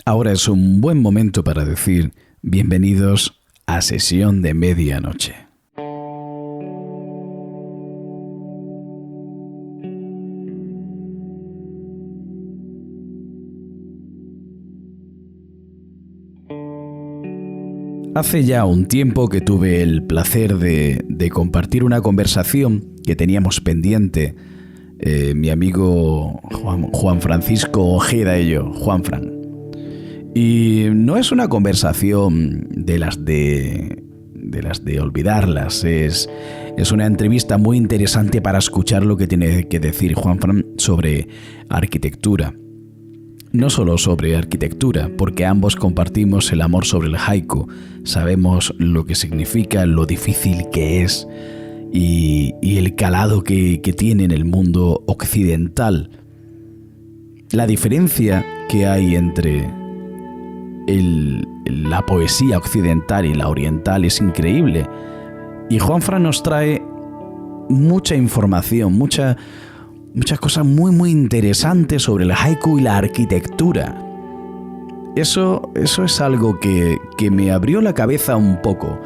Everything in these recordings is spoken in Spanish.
Ahora es un buen momento para decir bienvenidos a Sesión de Medianoche. Hace ya un tiempo que tuve el placer de compartir una conversación que teníamos pendiente, mi amigo Juan Francisco Ojeda y yo, Juanfran. Y no es una conversación de las de olvidarlas, es una entrevista muy interesante para escuchar lo que tiene que decir Juanfran sobre arquitectura. No solo sobre arquitectura, porque ambos compartimos el amor sobre el haiku, sabemos lo que significa, lo difícil que es y el calado que tiene en el mundo occidental. La diferencia que hay entre la poesía occidental y la oriental es increíble. Y Juanfran nos trae mucha información, muchas cosas muy interesantes sobre el haiku y la arquitectura. Eso es algo que me abrió la cabeza un poco.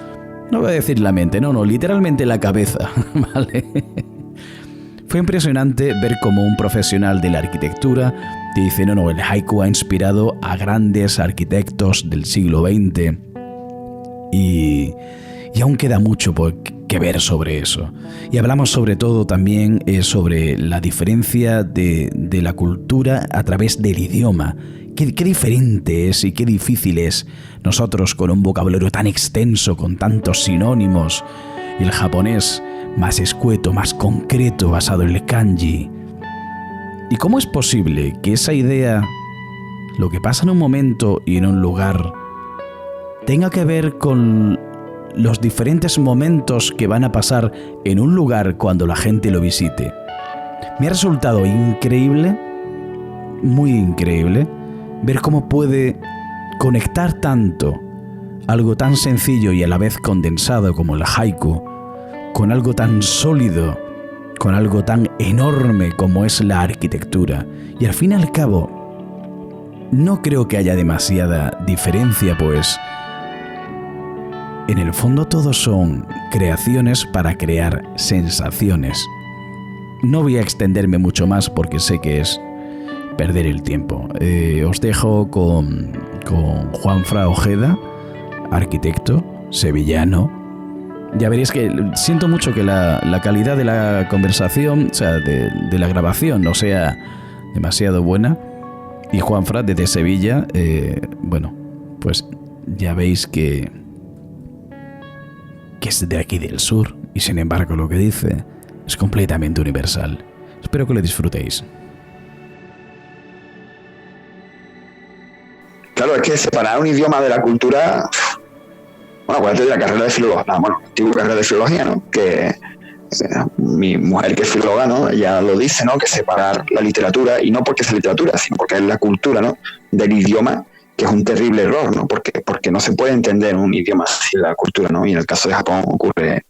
No voy a decir la mente, no, literalmente la cabeza, ¿vale? Fue impresionante ver cómo un profesional de la arquitectura te dice, no, el haiku ha inspirado a grandes arquitectos del siglo XX y aún queda mucho que ver sobre eso. Y hablamos sobre todo también sobre la diferencia de la cultura a través del idioma. Qué diferente es y qué difícil es nosotros con un vocabulario tan extenso, con tantos sinónimos, y el japonés más escueto, más concreto, basado en el kanji. ¿Y cómo es posible que esa idea, lo que pasa en un momento y en un lugar, tenga que ver con los diferentes momentos que van a pasar en un lugar cuando la gente lo visite? Me ha resultado increíble, muy increíble, ver cómo puede conectar tanto algo tan sencillo y a la vez condensado como el haiku, con algo tan sólido, con algo tan enorme como es la arquitectura. Y al fin y al cabo, no creo que haya demasiada diferencia, pues en el fondo todos son creaciones para crear sensaciones. No voy a extenderme mucho más porque sé que es perder el tiempo. Os dejo con Juanfran Ojeda, arquitecto sevillano. Ya veréis que siento mucho que la calidad de la conversación, o sea, de la grabación, no sea demasiado buena. Y Juanfran, desde Sevilla, bueno, pues ya veis que es de aquí del sur, y sin embargo lo que dice es completamente universal. Espero que lo disfrutéis. Claro, es que separar un idioma de la cultura... Bueno, acuérdate de la carrera de filología, antigua carrera de filología, ¿no? Que mi mujer, que es filóloga, ¿no? Ella lo dice, ¿no? Que separar la literatura, y no porque sea literatura, sino porque es la cultura, ¿no? Del idioma, que es un terrible error, ¿no? Porque no se puede entender un idioma sin la cultura, ¿no? Y en el caso de Japón ocurre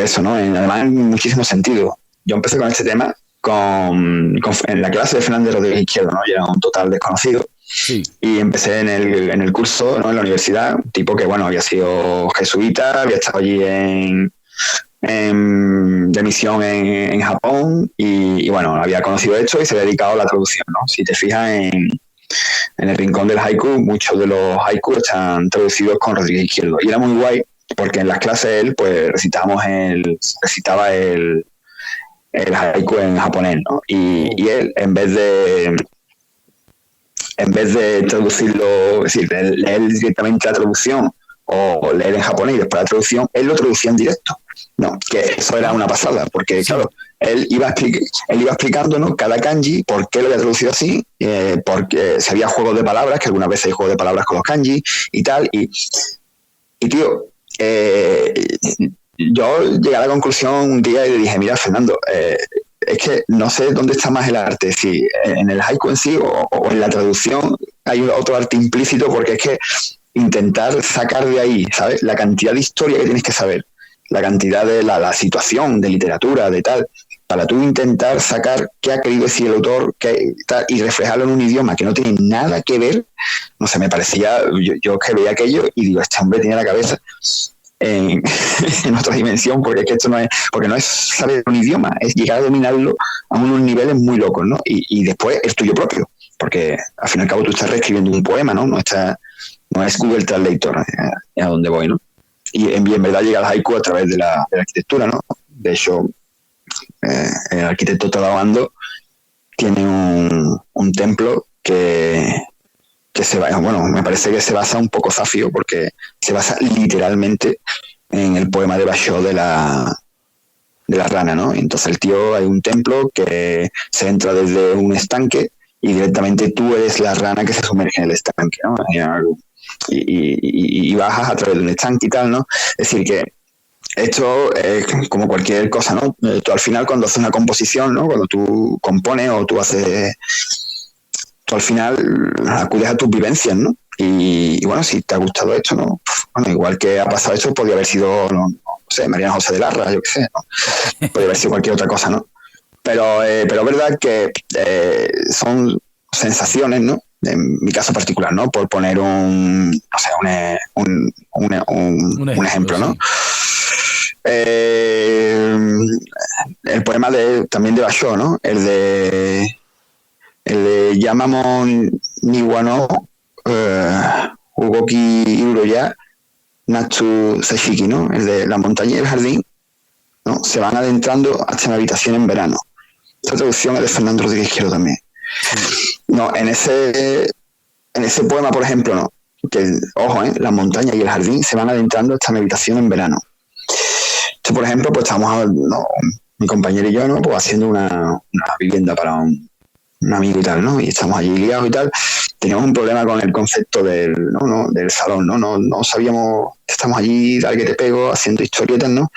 eso, ¿no? Además, en muchísimos sentidos. Yo empecé con este tema en la clase de Fernández Rodríguez Izquierdo, ¿no? Yo era un total desconocido. Sí. Y empecé en el curso, ¿no? En la universidad, un tipo que, bueno, había sido jesuita, había estado allí de misión en Japón y, bueno, había conocido esto y se había dedicado a la traducción, ¿no? Si te fijas en el rincón del haiku, muchos de los haikus están traducidos con Rodríguez Izquierdo. Y era muy guay porque en las clases él, pues, recitaba el haiku en japonés, ¿no? Y él, en vez de traducirlo, es decir, leer directamente la traducción o leer en japonés y después la traducción, él lo traducía en directo. No, que eso era una pasada, porque claro, él iba explicando, ¿no? Cada kanji, por qué lo había traducido así, porque si había juegos de palabras, que algunas veces hay juegos de palabras con los kanji y tal, y tío, yo llegué a la conclusión un día y le dije, mira, Fernando, es que no sé dónde está más el arte, si en el haiku en sí o en la traducción hay otro arte implícito, porque es que intentar sacar de ahí, ¿sabes? La cantidad de historia que tienes que saber, la cantidad de la situación de literatura, de tal, para tú intentar sacar qué ha querido decir el autor y reflejarlo en un idioma que no tiene nada que ver, no sé, me parecía, yo que veía aquello y digo, este hombre tiene la cabeza en, en otra dimensión, porque es que esto no es, porque no es saber un idioma, es llegar a dominarlo a unos niveles muy locos, ¿no? Y después el tuyo propio, porque al fin y al cabo tú estás reescribiendo un poema, ¿no? No es Google Translator, a donde voy, ¿no? Y en verdad llega al haiku a través de la arquitectura, ¿no? De hecho, el arquitecto Tadao tiene un templo que se va, bueno, me parece que se basa un poco zafio, porque se basa literalmente en el poema de Basho de la rana, ¿no? Entonces el tío, hay un templo que se entra desde un estanque y directamente tú eres la rana que se sumerge en el estanque, ¿no? Y bajas a través de un estanque y tal, ¿no? Es decir, que esto es como cualquier cosa, ¿no? Tú al final cuando haces una composición, ¿no? Cuando tú compones o tú al final acudes a tus vivencias, ¿no? Y bueno, si te ha gustado esto, ¿no? Bueno, igual que ha pasado esto, podría haber sido, no sé, Mariana José de Larra, yo qué sé, ¿no? Podría haber sido cualquier otra cosa, ¿no? Pero es verdad que son sensaciones, ¿no? En mi caso particular, ¿no? Por poner un ejemplo, ¿no? El poema también de Basho, ¿no? El de Yamamon Niwano Ugoki Uroya Natsu Sashiki, ¿no? El de la montaña y el jardín, ¿no? Se van adentrando hasta una habitación en verano. Esta traducción es de Fernando Rodríguez Quiero también. No, en ese poema, por ejemplo, ¿no? Que, ojo, la montaña y el jardín se van adentrando hasta una habitación en verano. Esto, por ejemplo, pues estamos, mi compañero y yo, ¿no? Pues haciendo una vivienda para un amigo y tal, ¿no? Y estamos allí liados y tal. Teníamos un problema con el concepto del salón, ¿no? No sabíamos, estamos allí, dale que te pego, haciendo historietas, ¿no?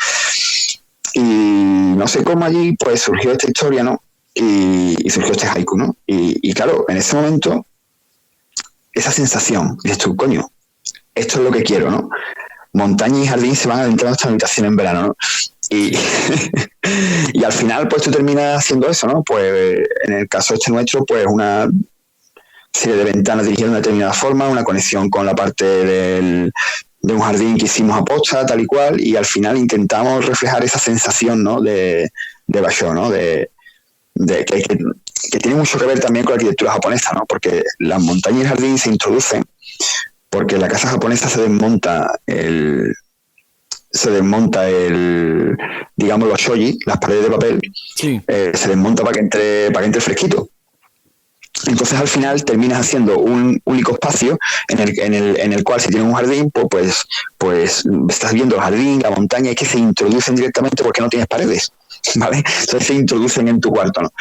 Y no sé cómo allí, pues surgió esta historia, ¿no? Y surgió este haiku, ¿no? Y claro, en ese momento, esa sensación, dices tú, coño, esto es lo que quiero, ¿no? Montaña y jardín se van adentrando hasta la habitación en verano, ¿no? Y al final, pues tú terminas haciendo eso, ¿no? Pues en el caso nuestro, pues una serie de ventanas dirigidas de una determinada forma, una conexión con la parte de un jardín que hicimos a posta, tal y cual, y al final intentamos reflejar esa sensación, ¿no? De Basho, ¿no? Que tiene mucho que ver también con la arquitectura japonesa, ¿no? Porque las montañas y el jardín se introducen porque en la casa japonesa se desmonta digamos, los shoji, las paredes de papel, sí. Se desmonta para que entre fresquito. Entonces al final terminas haciendo un único espacio en el cual si tienes un jardín, pues estás viendo el jardín, la montaña, y que se introducen directamente porque no tienes paredes, ¿vale? Entonces se introducen en tu cuarto, ¿no?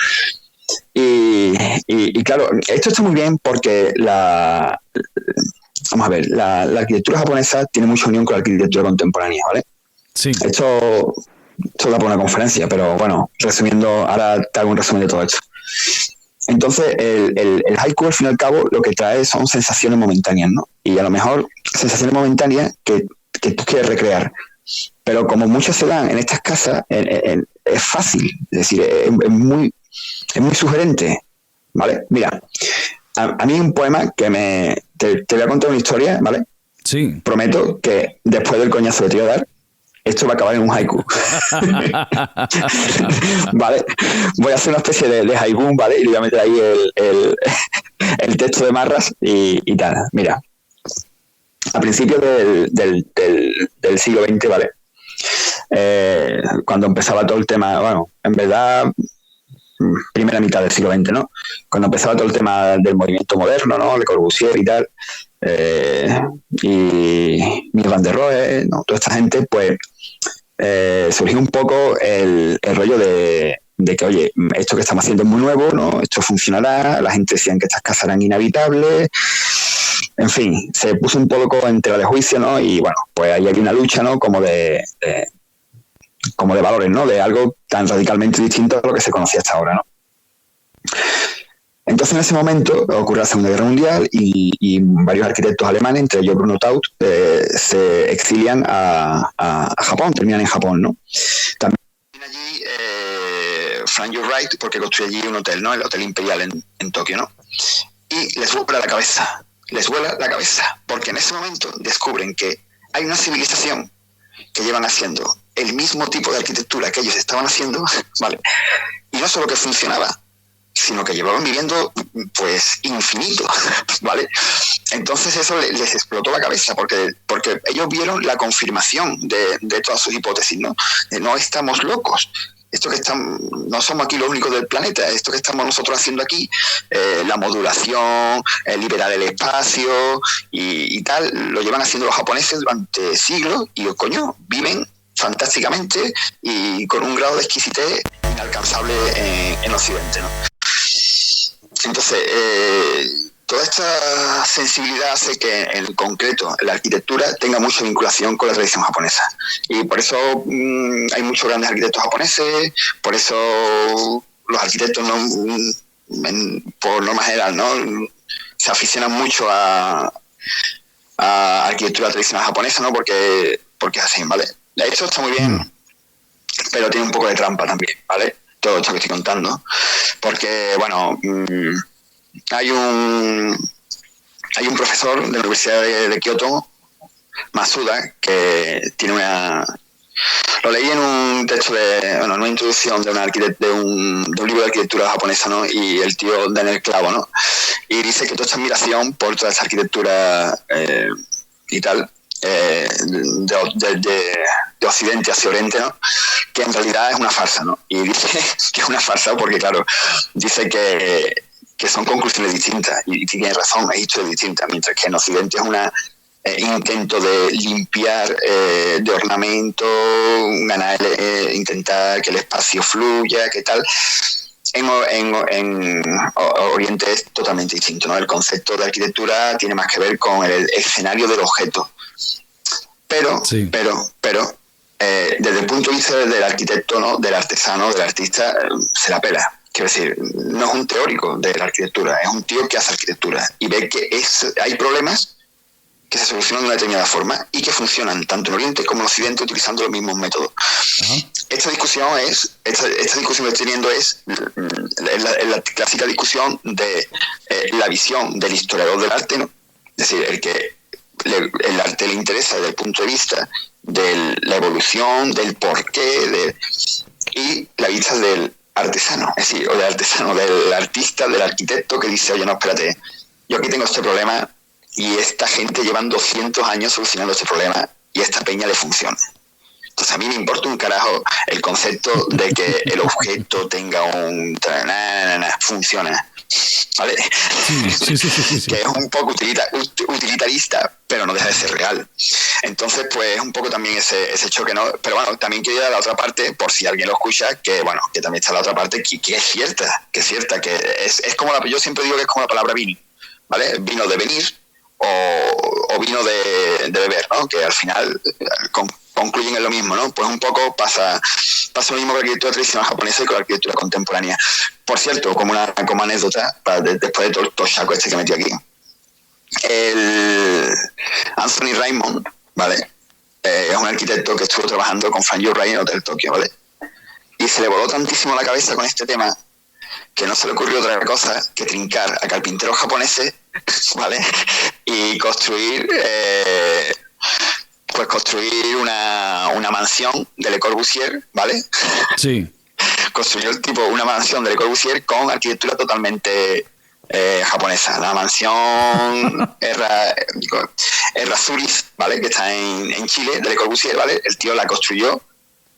Y claro, esto está muy bien porque vamos a ver, la arquitectura japonesa tiene mucha unión con la arquitectura contemporánea, ¿vale? Sí. Esto da para una conferencia, pero bueno, resumiendo, ahora te hago un resumen de todo esto. Entonces, el haiku, al fin y al cabo, lo que trae son sensaciones momentáneas, ¿no? Y a lo mejor sensaciones momentáneas que tú quieres recrear. Pero como muchas se dan en estas casas, es fácil, es decir, es muy sugerente, ¿vale? Mira, a mí un poema que te voy a contar una historia, ¿vale? Sí. Prometo que después del coñazo que te voy a dar, esto va a acabar en un haiku. ¿Vale? Voy a hacer una especie de haiku, ¿vale? Y le voy a meter ahí el texto de Marras y tal. Mira, a principios del siglo XX, ¿vale? Cuando empezaba todo el tema, bueno, en verdad, primera mitad del siglo XX, ¿no? Cuando empezaba todo el tema del movimiento moderno, ¿no? Le Corbusier y tal, y Mies van der Rohe, ¿no? Toda esta gente, pues, surgió un poco el rollo de que, oye, esto que estamos haciendo es muy nuevo, ¿no? Esto funcionará, la gente decía que estas casas eran inhabitables, en fin, se puso un poco en tela de juicio, ¿no? Y bueno, pues ahí hay una lucha, ¿no? Como de valores, ¿no? De algo tan radicalmente distinto a lo que se conocía hasta ahora, ¿no? Entonces, en ese momento ocurre la Segunda Guerra Mundial y varios arquitectos alemanes, entre ellos Bruno Taut, se exilian a Japón, terminan en Japón, ¿no? También allí Frank Lloyd Wright, porque construye allí un hotel, ¿no? El Hotel Imperial en Tokio, ¿no? Y les vuela la cabeza, porque en ese momento descubren que hay una civilización que llevan haciendo el mismo tipo de arquitectura que ellos estaban haciendo, ¿vale? Y no solo que funcionaba, sino que llevaban viviendo, pues, infinito, ¿vale? Entonces eso les explotó la cabeza, porque ellos vieron la confirmación de todas sus hipótesis, ¿no? No estamos locos. No somos aquí los únicos del planeta. Esto que estamos nosotros haciendo aquí, la modulación, liberar el espacio y tal, lo llevan haciendo los japoneses durante siglos y, coño, viven fantásticamente y con un grado de exquisitez inalcanzable en Occidente, ¿no? Entonces, toda esta sensibilidad hace que, en concreto, la arquitectura tenga mucha vinculación con la tradición japonesa. Y por eso hay muchos grandes arquitectos japoneses, por eso los arquitectos, por norma general, ¿no?, se aficionan mucho a arquitectura tradicional japonesa, ¿no?, porque es así, ¿vale? Esto está muy bien, pero tiene un poco de trampa también, ¿vale? Todo esto que estoy contando, porque, bueno, hay un profesor de la Universidad de Kioto, Masuda, que tiene lo leí en un texto en una introducción de un libro de arquitectura japonesa, ¿no? Y el tío da en el clavo, ¿no? Y dice que toda esta admiración por toda esa arquitectura y tal, de Occidente hacia Oriente, ¿no?, que en realidad es una farsa, ¿no? Y dice que es una farsa porque, claro, dice que son conclusiones distintas, y tiene razón, hay hechos distintas, mientras que en Occidente es un intento de limpiar de ornamento, intentar que el espacio fluya, que tal. En Oriente es totalmente distinto, ¿no? El concepto de arquitectura tiene más que ver con el escenario del objeto. Pero, desde el punto de vista del arquitecto, ¿no?, del artesano, del artista, se la pela. Quiero decir, no es un teórico de la arquitectura, es un tío que hace arquitectura y ve que hay problemas que se solucionan de una determinada forma y que funcionan tanto en Oriente como en Occidente utilizando los mismos métodos. Uh-huh. Esta discusión que estoy teniendo es la clásica discusión de la visión del historiador del arte, ¿no? Es decir, el que el arte le interesa desde el punto de vista de la evolución, del porqué, y la vista del artesano, es decir, o del artesano, del artista, del arquitecto, que dice, oye, no, espérate, yo aquí tengo este problema y esta gente llevan 200 años solucionando este problema y esta peña le funciona. Entonces a mí me importa un carajo el concepto de que el objeto tenga funciona, ¿vale? Sí. Que es un poco utilitarista, pero no deja de ser real. Entonces, pues un poco también ese choque, ¿no? Pero bueno, también quiero ir a la otra parte, por si alguien lo escucha, que bueno, que también está la otra parte, que es cierta, que es como yo siempre digo que es como la palabra vino, ¿vale? Vino de venir o vino de beber, ¿no? Que al final concluyen en lo mismo, ¿no? Pues un poco pasa lo mismo con la arquitectura tradicional japonesa y con la arquitectura contemporánea. Por cierto, como anécdota, después de todo el toshaco que metí aquí, el Anthony Raymond, ¿vale? Es un arquitecto que estuvo trabajando con Frank Lloyd Wright en Hotel Tokio, ¿vale? Y se le voló tantísimo la cabeza con este tema que no se le ocurrió otra cosa que trincar a carpinteros japoneses, ¿vale? Y construir una mansión de Le Corbusier, ¿vale? Sí. Construyó una mansión de Le Corbusier con arquitectura totalmente japonesa. La mansión Errázuriz, ¿vale?, que está en Chile, de Le Corbusier, ¿vale? El tío la construyó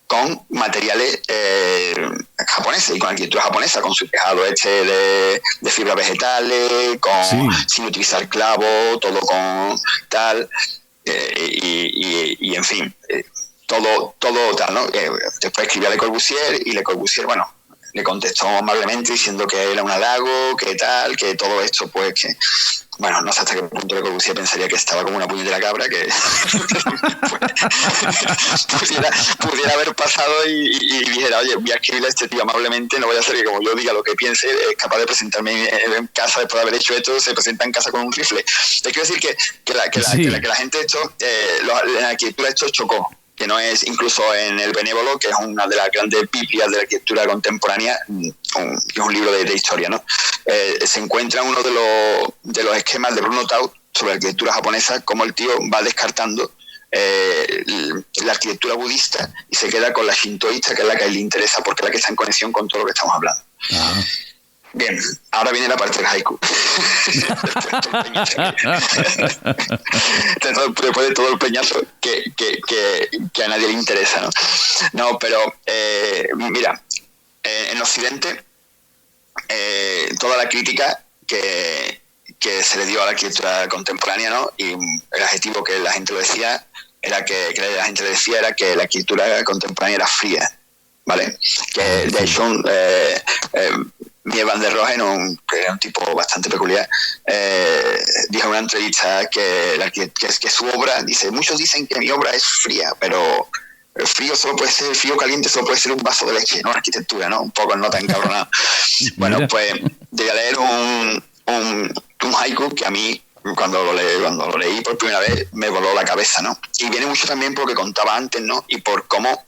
con materiales japoneses y con arquitectura japonesa, con su tejado de fibras vegetales, sin utilizar clavo, todo con tal, y en fin, todo tal, ¿no? Después escribió a Le Corbusier y Le Corbusier, bueno, le contestó amablemente diciendo que era un halago, que tal, que todo esto, pues que... Bueno, no sé hasta qué punto Le Corbusier pensaría que estaba como una puñetera cabra, que pudiera haber pasado y dijera, oye, voy a escribirle a este tío amablemente, no voy a hacer que como yo diga lo que piense, es capaz de presentarme en casa después de haber hecho esto, se presenta en casa con un rifle. Te quiero decir que la gente esto, en la arquitectura esto chocó. que no es incluso en El Benévolo, que es una de las grandes biblias de la arquitectura contemporánea, es un libro de historia, ¿no? Se encuentra uno de los esquemas de Bruno Taut sobre arquitectura japonesa, como el tío va descartando la arquitectura budista y se queda con la shintoísta, que es la que a él le interesa, porque es la que está en conexión con todo lo que estamos hablando. Ajá. Bien, ahora viene la parte del haiku. Después de todo el peñazo que a nadie le interesa, ¿no? No, pero mira, en Occidente toda la crítica que se le dio a la arquitectura contemporánea, ¿no? Y el adjetivo que la gente lo decía era que la gente le decía era que la arquitectura contemporánea era fría, ¿vale? Que de hecho Mies van der Rohe, que era un tipo bastante peculiar, dijo en una entrevista que su obra, dice, muchos dicen que mi obra es fría, pero el frío caliente solo puede ser un vaso de leche, no arquitectura, ¿no? Un poco no tan cabronado. Bueno, pues llegué a leer un haiku que a mí, cuando lo leí por primera vez, me voló la cabeza, ¿no? Y viene mucho también por lo que contaba antes, ¿no? Y por cómo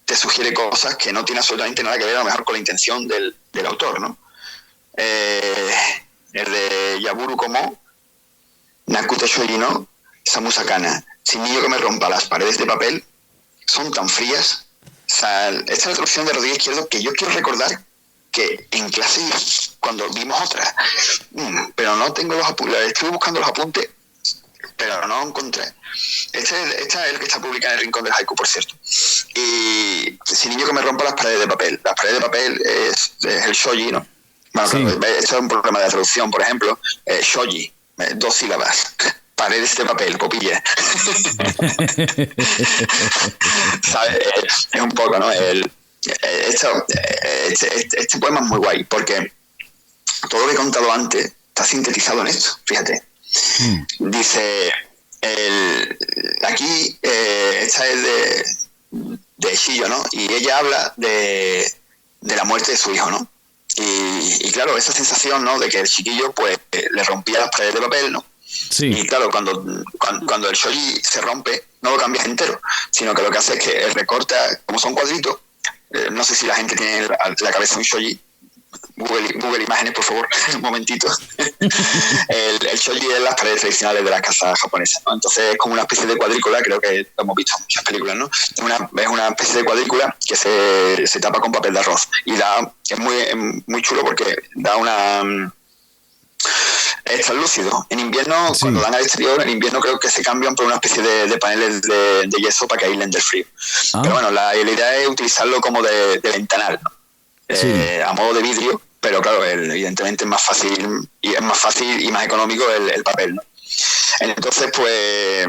te sugiere cosas que no tienen absolutamente nada que ver a lo mejor con la intención del autor, ¿no? El de Yaburu Komo, Nakute Shoji no Samusakana, sin niño que me rompa las paredes de papel, son tan frías. O sea, esta es la traducción de Rodríguez Izquierdo que yo quiero recordar que en clase, cuando vimos otra, pero no tengo los apuntes, estuve buscando los apuntes, pero no lo encontré. Este es el que está publicado en el Rincón del Haiku, por cierto. Y sin niño que me rompa las paredes de papel. Las paredes de papel es el shoji, ¿no? Bueno, sí. Claro, esto es un problema de traducción, por ejemplo. Shoji, 2 sílabas. Paredes de papel, copilla. ¿Sabes? Es un poco, ¿no? Este poema es muy guay, porque todo lo que he contado antes está sintetizado en esto, fíjate. Dice, aquí esta es de Shijo, ¿no? Y ella habla de la muerte de su hijo, ¿no? Y claro, esa sensación, ¿no? De que el chiquillo pues le rompía las paredes de papel, ¿no? Sí. Y claro, cuando el shoji se rompe, no lo cambias entero, sino que lo que hace es que recorta, como son cuadritos, no sé si la gente tiene la cabeza un shoji. Google imágenes, por favor, un momentito. el shoji es las paredes tradicionales de las casas japonesas, ¿no? Entonces es como una especie de cuadrícula, creo que lo hemos visto en muchas películas, ¿no? Es una especie de cuadrícula que se tapa con papel de arroz y es muy chulo porque da una... Es translúcido. En invierno, sí. Cuando dan al exterior, en invierno creo que se cambian por una especie de paneles de yeso para que aíslen del frío. Pero bueno, la idea es utilizarlo como de ventanal, ¿no? Sí. A modo de vidrio, pero claro, evidentemente es más fácil y más económico el papel, ¿no? Entonces, pues,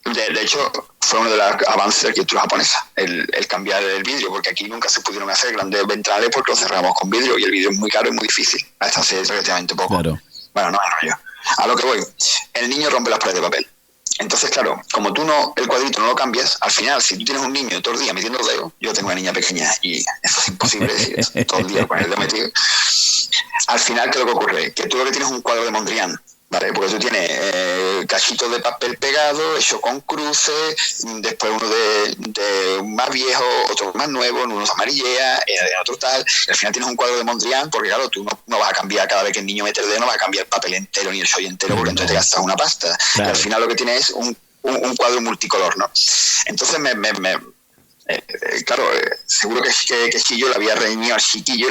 de hecho, fue uno de los avances de la arquitectura japonesa, el cambiar el vidrio, porque aquí nunca se pudieron hacer grandes ventanales porque lo cerramos con vidrio y el vidrio es muy caro y muy difícil, hasta hace relativamente poco. Claro. Bueno, no es rollo. A lo que voy, el niño rompe las paredes de papel. Entonces, claro, como tú el cuadrito no lo cambias, al final, si tú tienes un niño todo el día metiendo los dedos, yo tengo una niña pequeña y eso es imposible decir todo el día con el dedo metido. Al final, ¿qué es lo que ocurre? Que tú lo que tienes es un cuadro de Mondrian, ¿vale? Porque tú tienes cachitos de papel pegado, hecho con cruces, después uno de más viejo, otro más nuevo, uno se amarillea, otro tal, y al final tienes un cuadro de Mondrian, porque claro, tú no vas a cambiar cada vez que el niño mete el dedo, no vas a cambiar el papel entero ni el shoji entero, porque entonces te gastas una pasta. Claro. Y al final lo que tienes es un cuadro multicolor, ¿no? Entonces claro, seguro que Shijo le había reñido al chiquillo,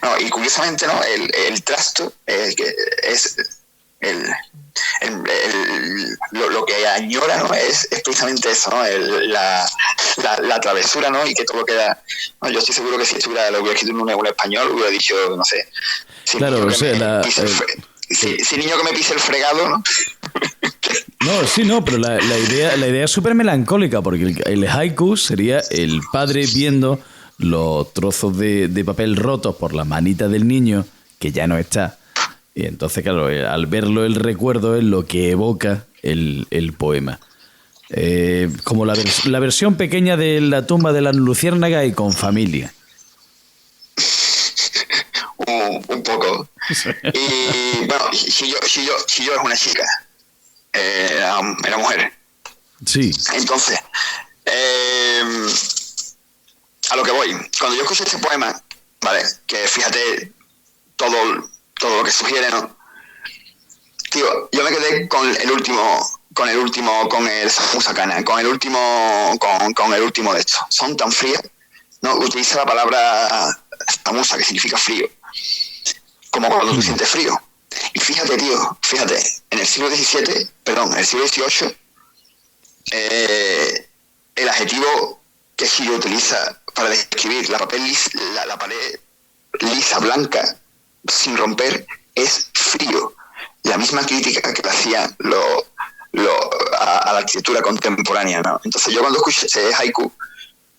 no, y curiosamente, ¿no? El trasto es lo que añora, ¿no? es precisamente eso, ¿no? La travesura, ¿no? Y que todo queda, ¿no? Yo estoy seguro que si lo hubiera escrito en un español hubiera dicho, no sé, si niño que me pise el fregado, ¿no? No, sí, no, pero la idea es súper melancólica, porque el haiku sería el padre viendo los trozos de papel rotos por la manita del niño, que ya no está. Y entonces, claro, al verlo el recuerdo es lo que evoca el poema. Como la versión pequeña de La tumba de la luciérnaga y con familia. Un poco. Y bueno, si yo es una chica. Era mujer. Sí. Entonces, a lo que voy, cuando yo escuché este poema, ¿vale? Que fíjate todo lo que sugiere, ¿no? Tío, yo me quedé con el Musakana, con el último de estos. Son tan fríos, ¿no? Utiliza la palabra Samusa, que significa frío, como cuando tú sientes frío. Y fíjate, tío, en el siglo XVIII, el adjetivo que Shiro utiliza para describir la pared lisa, blanca, sin romper, es frío. La misma crítica que le hacían a la arquitectura contemporánea, ¿no? Entonces yo cuando escuché ese haiku,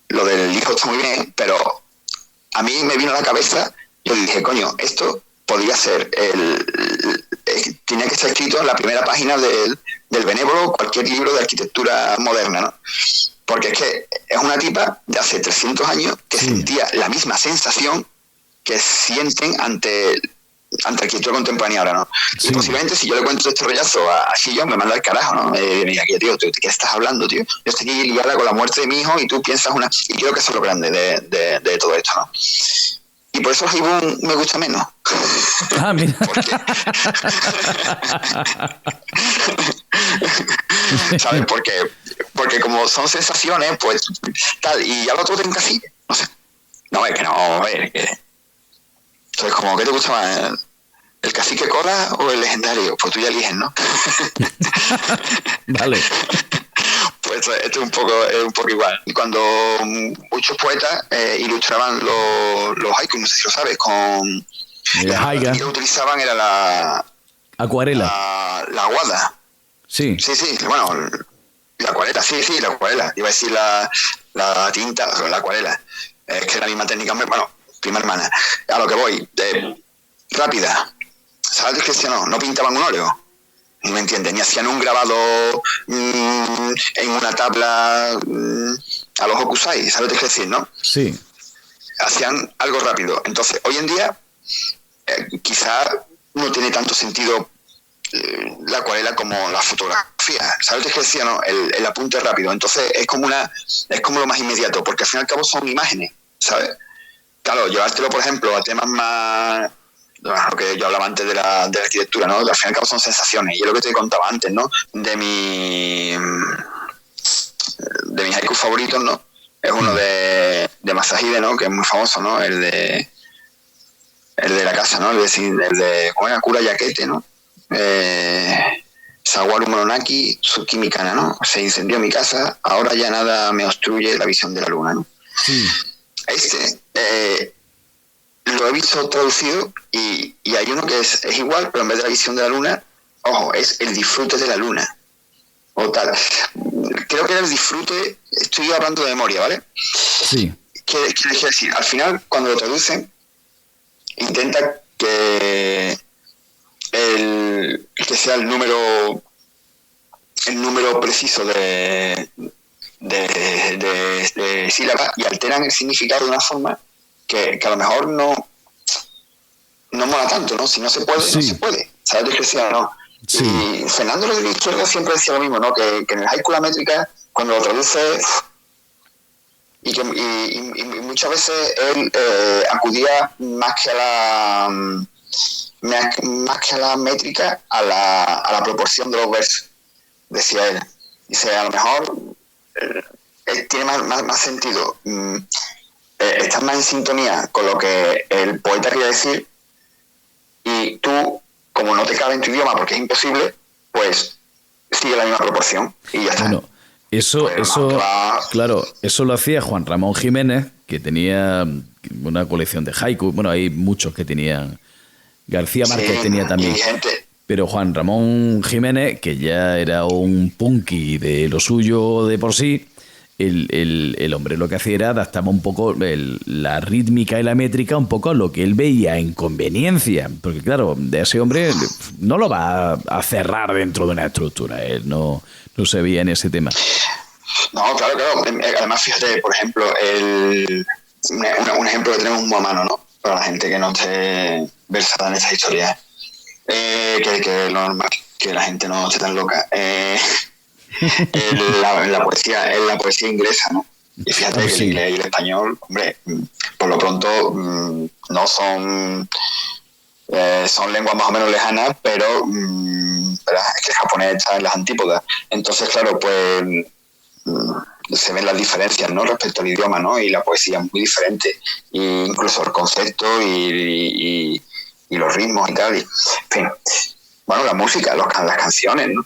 lo del hijo está muy bien, pero a mí me vino a la cabeza, yo dije, coño, esto podría ser tenía que estar escrito en la primera página del Benévolo, cualquier libro de arquitectura moderna, ¿no? Porque es que es una tipa de hace 300 años que sentía la misma sensación que sienten ante arquitectura contemporánea ahora, ¿no? Sí. Y posiblemente si yo le cuento este rollazo a Shillon me manda al carajo, ¿no? Mira, tío, ¿de qué estás hablando, tío? Yo estoy aquí ligada con la muerte de mi hijo y tú piensas y creo que eso es lo grande de todo esto, ¿no? Y por eso el Haibun me gusta menos. Ah, mira. ¿Sabes? Porque como son sensaciones, pues tal, y ya lo otro te encasilla. No sé. No, es que no, entonces, como, ¿qué te gusta más? ¿El cacique Cora o el legendario? Pues tú ya eliges, ¿no? Vale. Pues esto es un poco igual. Y cuando muchos poetas ilustraban los haikus, no sé si lo sabes, con la que utilizaban era la acuarela. La aguada. Sí. Sí, bueno, la acuarela, sí, la acuarela. Iba a decir la tinta, la acuarela. Es que es la misma técnica, bueno, prima hermana. A lo que voy, rápida. ¿Sabes que no pintaban un óleo? No me entiendes, ni hacían un grabado en una tabla a los Hokusai, ¿sabes qué decir, no? Sí. Hacían algo rápido. Entonces, hoy en día, quizá no tiene tanto sentido la acuarela como la fotografía. ¿Sabes qué decía, no? El apunte rápido. Entonces, es como lo más inmediato, porque al fin y al cabo son imágenes, ¿sabes? Claro, llevártelo, por ejemplo, a temas más... Lo que yo hablaba antes de la arquitectura, ¿no? Al fin y al cabo son sensaciones. Y es lo que te contaba antes, ¿no? De mis haikus favoritos, ¿no? Es uno de Masahide, ¿no? Que es muy famoso, ¿no? El de la casa, ¿no? El de ¿cómo era? Kura Yaquete, ¿no? Sawaru Moronaki Tsukimi Kana, ¿no? Se incendió mi casa, ahora ya nada me obstruye la visión de la luna, ¿no? Sí. Lo he visto traducido y hay uno que es igual, pero en vez de la visión de la luna, ojo, es el disfrute de la luna. O tal. Creo que era el disfrute, estoy hablando de memoria, ¿vale? Sí. ¿Qué quiere decir? Al final, cuando lo traducen, intenta que sea el número preciso de sílabas y alteran el significado de una forma que a lo mejor no mola tanto, ¿no? Si no se puede, no se puede. ¿Sabes qué decía, no? Sí. Y Fernando Rodríguez Izquierdo siempre decía lo mismo, ¿no? Que en el haiku la métrica, cuando lo traduce, y muchas veces él acudía más que a la métrica, a la proporción de los versos, decía él. Dice, a lo mejor tiene más sentido. Estás más en sintonía con lo que el poeta quería decir y tú, como no te cabe en tu idioma porque es imposible, pues sigue la misma proporción y ya está. Bueno, eso claro, eso lo hacía Juan Ramón Jiménez, que tenía una colección de haiku. Bueno, hay muchos que tenían. García Márquez tenía también. Pero Juan Ramón Jiménez, que ya era un punky de lo suyo de por sí, el hombre lo que hacía era adaptaba un poco la rítmica y la métrica un poco a lo que él veía en conveniencia. Porque claro, de ese hombre no lo va a cerrar dentro de una estructura. Él no se veía en ese tema. No, claro. Además, fíjate, por ejemplo, un ejemplo que tenemos muy a mano, ¿no? Para la gente que no esté versada en esa historia. Que es lo normal, que la gente no esté tan loca. en la poesía inglesa, ¿no? Y fíjate que el inglés y el español, hombre, por lo pronto no son son lenguas más o menos lejanas, pero es que el japonés está en las antípodas. Entonces, claro, pues se ven las diferencias, ¿no? Respecto al idioma, ¿no? Y la poesía es muy diferente, y incluso el concepto y los ritmos y tal. Y, en fin, bueno, la música, las canciones, ¿no?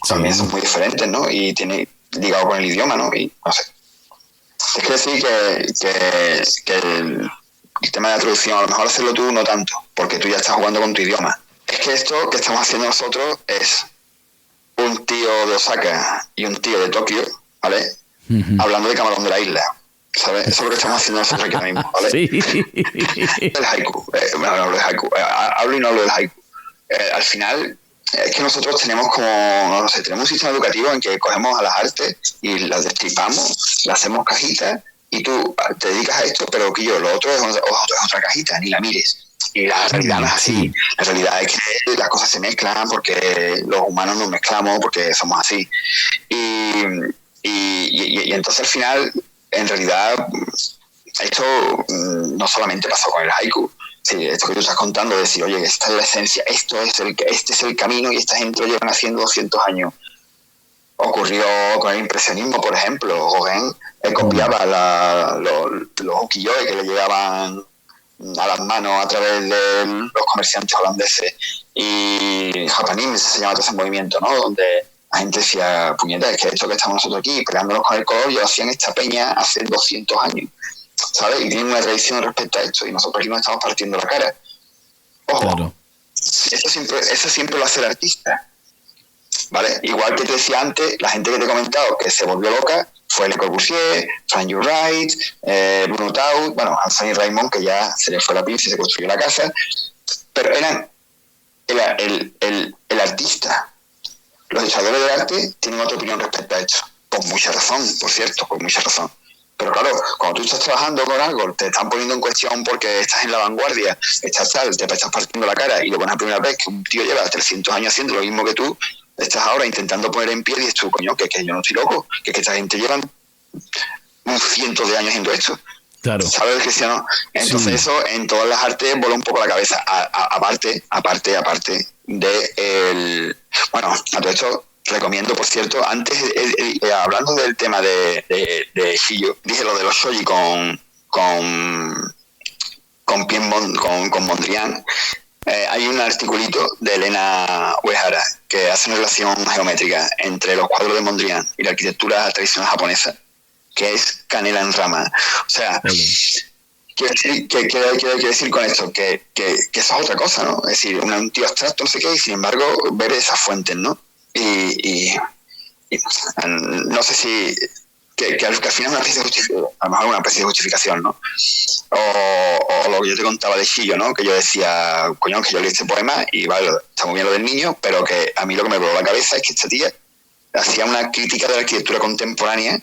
También son muy diferentes, ¿no? Y tiene ligado con el idioma, ¿no? Y no sé. Es que decir que el tema de la traducción, a lo mejor hacerlo tú no tanto, porque tú ya estás jugando con tu idioma. Es que esto que estamos haciendo nosotros es un tío de Osaka y un tío de Tokio, ¿vale? Uh-huh. Hablando de Camarón de la Isla, ¿sabes? Eso es lo que estamos haciendo nosotros aquí ahora mismo, ¿vale? Sí. El haiku, no hablo de haiku, hablo y no hablo del haiku. Al final, es que nosotros tenemos como, no sé, tenemos un sistema educativo en que cogemos a las artes y las destripamos, las hacemos cajitas, y tú te dedicas a esto, pero que lo otro es otra cajita, ni la mires. Y la realidad no es así. La realidad es que las cosas se mezclan porque los humanos nos mezclamos, porque somos así. Y entonces al final, en realidad, esto no solamente pasó con el haiku. Sí, esto que tú estás contando, de decir, oye, esta es la esencia, este es el camino y esta gente lo llevan haciendo 200 años. Ocurrió con el impresionismo, por ejemplo. Gauguin copiaba los ukiyo-e que le llegaban a las manos a través de los comerciantes holandeses, y Japanismo se llama todo ese movimiento, ¿no? Donde la gente decía, puñeta, es que esto que estamos nosotros aquí peleándonos con el color, yo hacían esta peña hace 200 años, ¿sabes? Y tienen una tradición respecto a esto, y nosotros aquí nos estamos partiendo la cara. Ojo, claro. Eso siempre lo hace el artista, ¿vale? Igual que te decía antes, la gente que te he comentado que se volvió loca fue Le Corbusier, Frank Lloyd Wright, Bruno Taut, bueno, Anthony Raymond, que ya se le fue la pinza y se construyó la casa, pero eran el artista. Los diseñadores de arte tienen otra opinión respecto a esto, con mucha razón, por cierto, con mucha razón. Pero claro, cuando tú estás trabajando con algo, te están poniendo en cuestión porque estás en la vanguardia, estás partiendo la cara, y lo pones a primera vez que un tío lleva 300 años haciendo lo mismo que tú, estás ahora intentando poner en pie, y esto, coño, que yo no estoy loco, que esta gente lleva cientos de años haciendo esto. Claro. ¿Sabes, Cristiano? Entonces eso en todas las artes voló un poco la cabeza. Aparte de el... Bueno, a todo esto recomiendo, por cierto, antes, hablando del tema de Shiyo, dije lo de los shoji con Mondrian. Hay un articulito de Elena Uehara que hace una relación geométrica entre los cuadros de Mondrian y la arquitectura tradicional japonesa, que es canela en rama. O sea, quiero decir con esto que eso es otra cosa, ¿no? Es decir, un tío abstracto, no sé qué, y sin embargo, ver esas fuentes, ¿no? Y no sé si... Que al final es una especie de justificación, ¿no? O lo que yo te contaba de Shiyo, ¿no? Que yo decía, coño, que yo leí este poema y vale, está muy bien lo del niño, pero que a mí lo que me voló la cabeza es que esta tía hacía una crítica de la arquitectura contemporánea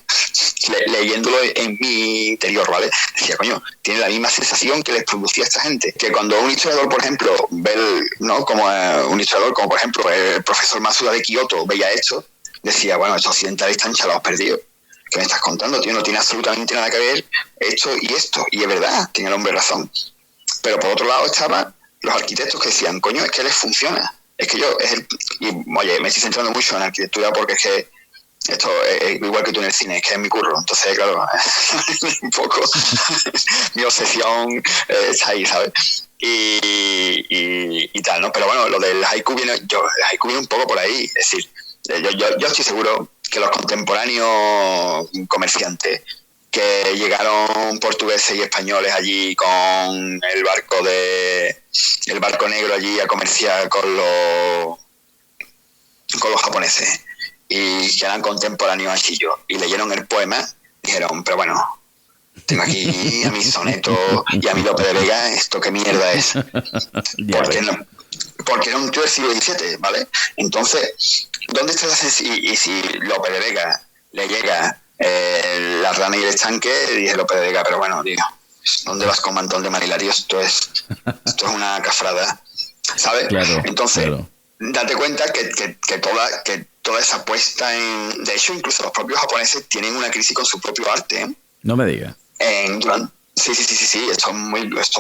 leyéndolo en mi interior, ¿vale? Decía, coño, tiene la misma sensación que les producía a esta gente. Que cuando un historiador, por ejemplo, ve, ¿no? Como un historiador, como por ejemplo el profesor Masuda de Kioto, veía esto, decía, bueno, estos occidentales están chalados perdidos. ¿Qué me estás contando, tío? No tiene absolutamente nada que ver esto, y es verdad, tiene el hombre razón. Pero por otro lado estaban los arquitectos que decían, coño, es que les funciona. Es que oye, me estoy centrando mucho en la arquitectura porque es que esto es igual que tú en el cine, es que es mi curro. Entonces, claro, un poco mi obsesión está ahí, ¿sabes? Y tal, ¿no? Pero bueno, lo del haiku viene un poco por ahí. Es decir, yo estoy seguro que los contemporáneos comerciantes que llegaron portugueses y españoles allí con el barco negro allí a comerciar con los japoneses, y que eran contemporáneos a Shiyo y leyeron el poema, dijeron, pero bueno, tengo aquí a mi soneto y a mi Lope de Vega, ¿esto qué mierda es? Porque era un tío del siglo XVII, ¿vale? Entonces, ¿dónde está la sensibilidad? Y si Lope de Vega le llega la rana y el estanque, dije Lope de Vega, pero bueno, digo, ¿dónde vas con mantón de Marilario? Esto es una cafrada, ¿sabes? Claro, entonces, claro. Date cuenta que toda esa puesta en... De hecho, incluso los propios japoneses tienen una crisis con su propio arte, ¿eh? No me digas. Sí, esto es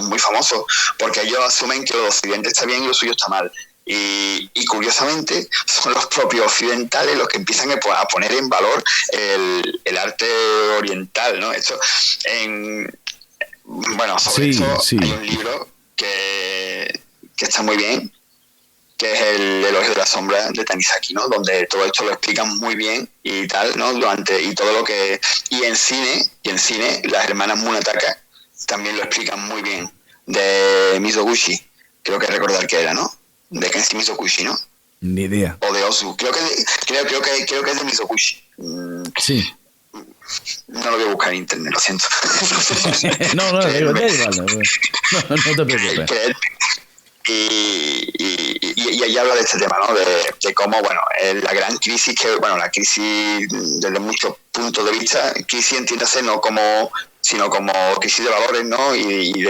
muy famoso, porque ellos asumen que lo de Occidente está bien y lo suyo está mal. Y curiosamente son los propios occidentales los que empiezan a poner en valor el arte oriental, ¿no? Sobre esto hay un libro que está muy bien, que es el Elogio de la Sombra de Tanizaki, ¿no? Donde todo esto lo explican muy bien y tal, ¿no? Y en cine las hermanas Munataka también lo explican muy bien, de Mizoguchi, creo que recordar que era, ¿no? De Kenshi Mizoguchi, ¿no? Ni idea. O de Ozu, creo que es de Mizoguchi. Sí. No lo voy a buscar en internet, lo siento. No, da igual, no te preocupes. Y ahí habla de este tema, ¿no? De cómo, la gran crisis la crisis desde muchos puntos de vista, crisis entiéndase sino como crisis de valores, ¿no? Y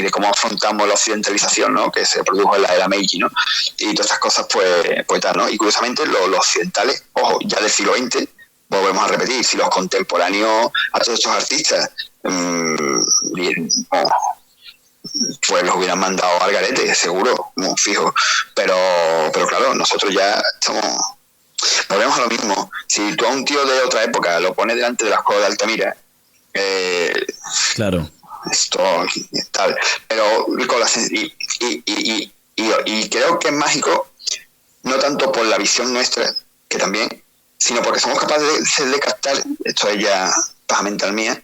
de cómo afrontamos la occidentalización, ¿no? Que se produjo en la era Meiji, ¿no? Y todas estas cosas, pues tal, ¿no? Y curiosamente los occidentales, ojo, ya del siglo XX, volvemos a repetir, si los contemporáneos a todos estos artistas pues los hubieran mandado al garete, seguro, fijo. Pero claro, nosotros ya volvemos a lo mismo. Si tú a un tío de otra época lo pones delante de la escuela de Altamira, claro, esto tal, pero y creo que es mágico, no tanto por la visión nuestra, que también, sino porque somos capaces de captar, esto es ya paja mental mía,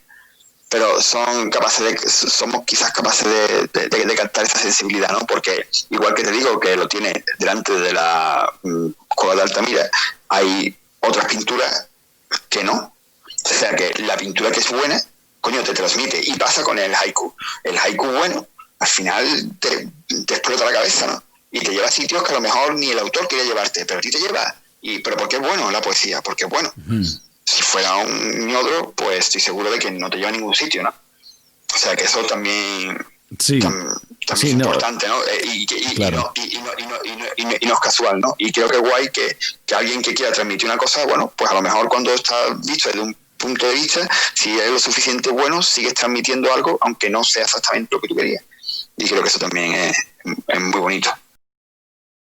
pero somos quizás capaces de captar esa sensibilidad, ¿no? Porque igual que te digo que lo tiene delante de la Cueva de Altamira, hay otras pinturas que no. O sea que la pintura que es buena, coño, te transmite. Y pasa con el haiku. El haiku bueno, al final te explota la cabeza, ¿no? Y te lleva a sitios que a lo mejor ni el autor quiere llevarte, pero a ti te lleva. Pero ¿por qué es bueno la poesía? Porque es bueno. Si fuera un ñodro, pues estoy seguro de que no te lleva a ningún sitio, ¿no? O sea que eso también, también es importante, ¿no? Claro. Y no es casual, ¿no? Y creo que es guay que alguien que quiera transmitir una cosa, pues a lo mejor cuando está dicho desde un punto de vista, si es lo suficiente bueno, sigues transmitiendo algo, aunque no sea exactamente lo que tú querías. Y creo que eso también es muy bonito.